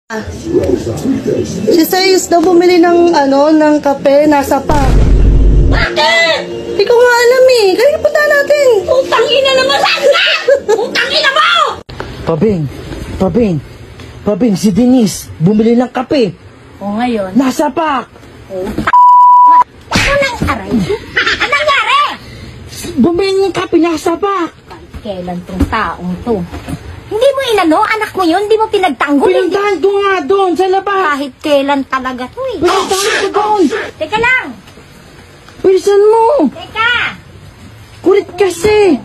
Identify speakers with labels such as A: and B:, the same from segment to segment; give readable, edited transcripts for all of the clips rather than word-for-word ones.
A: Si Sayus daw bumili ng ng kape, nasa pa.
B: Bakit?
A: Hindi ko nga alam eh. Kaya punta natin.
B: Utangina naman sana! Utangina mo!
C: Pabing, si Denise, bumili ng kape.
B: O ngayon?
C: Nasa pak.
B: Ano nang aray? Anong nangyari?
C: Bumili ng kape, nasa pak.
B: Kailan tong taong to? Hindi mo inano, anak mo yun? Hindi mo pinagtanggol?
C: Pinuntahan ko nga doon sa labas.
B: Kahit kailan talaga to eh.
C: Pinuntahan ko doon.
B: Teka lang!
C: Bilisan mo.
B: Teka!
C: Kulit kasi.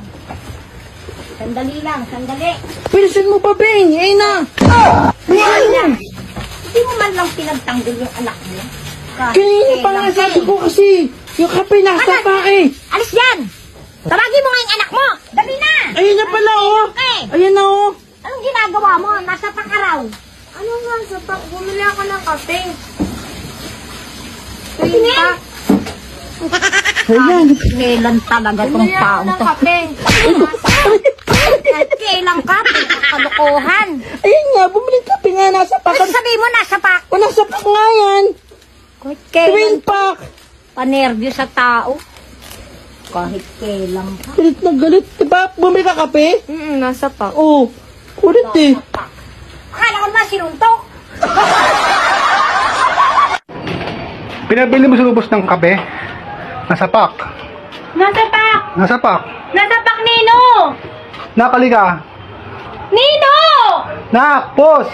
B: Sandali lang, sandali.
C: Bilisan mo, Pabing. Eh na.
B: Hindi mo man lang pinagtanggol yung anak mo.
C: Kanina pa nga sabi ko kasi, yung kape nasa pak eh.
B: Alis yan! Tawagin mo nga yung anak mo! Dali na!
C: Ayun na pala oh.
B: Okay.
C: Ayan na oh.
B: Anong ginagawa mo? Nasa pakaraw.
A: Ano nga, sa pak, bumili ako ng kape.
B: Tingin!
C: Ayan.
B: Kailan talaga tong taong to?
A: kape.
B: Kahit kailan ka, kalokohan.
C: Ayun nga, bumili ng kape nga nasa pak.
B: Ano sabi mo, nasa pak?
C: O nasa pak nga yan.
B: Kahit kailan
C: Twin pak.
B: panervyo sa tao. Kahit kailan ka.
C: Galit na galit. Diba, bumili ka kape?
A: Nasa pak.
C: Oo. Kulit eh.
B: Akala ko naman sinuntok.
D: Pinabili mo sa lubos ng kape? Nasa pak.
B: Nasa pak!
D: Nasa pak.
B: Nasa pak, Nino!
D: Nakaliga.
B: Nino!
D: Nak, pos!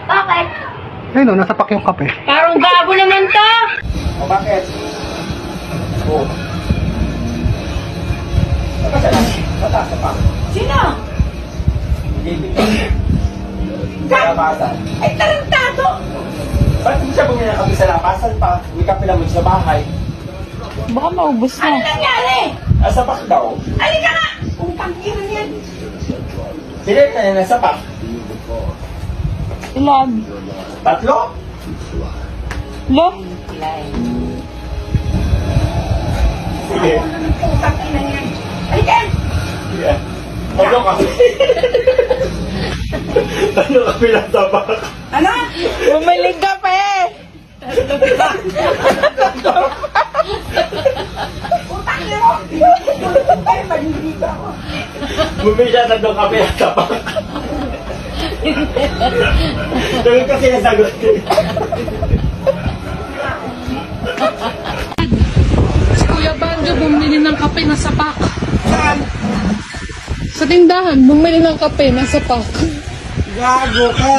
B: Bakit?
D: Ayun o, nasa pak yung kape.
B: Parang gago naman to.
D: O bakit? O. Nasa pak.
B: Sino?
D: Labasan.
B: Ay, tarantado!
D: Ba't hindi siya bumili ng kape sa labasan pa? May kape naman sa bahay.
C: Baka maubos
B: Ano nangyari?
D: Nasa pak daw.
B: Halika nga! Utang ina yan.
D: Sila na nasa pak.
C: Ilan?
D: Tatlo?
C: Lo?
D: Sige.
B: Utang ina yan. Halika!
D: Yeah. Tatlo kape. Tatlo kape nasa pak.
B: Ano?
C: Bumili kape!
B: Utang ina mo! Ay, maliligo ako.
D: Bumili siya tatlong kape nasa pak. Ganun kasi nasagot.
A: Si Kuya Banjo bumili ng kape, nasa pak. Saan? Sa tindahan, bumili ng kape, nasa pak.
C: Gago ka!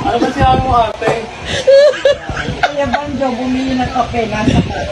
D: Ano ba sinabi mo ate?
C: Kuya Banjo, bumili ng kape, nasa pak.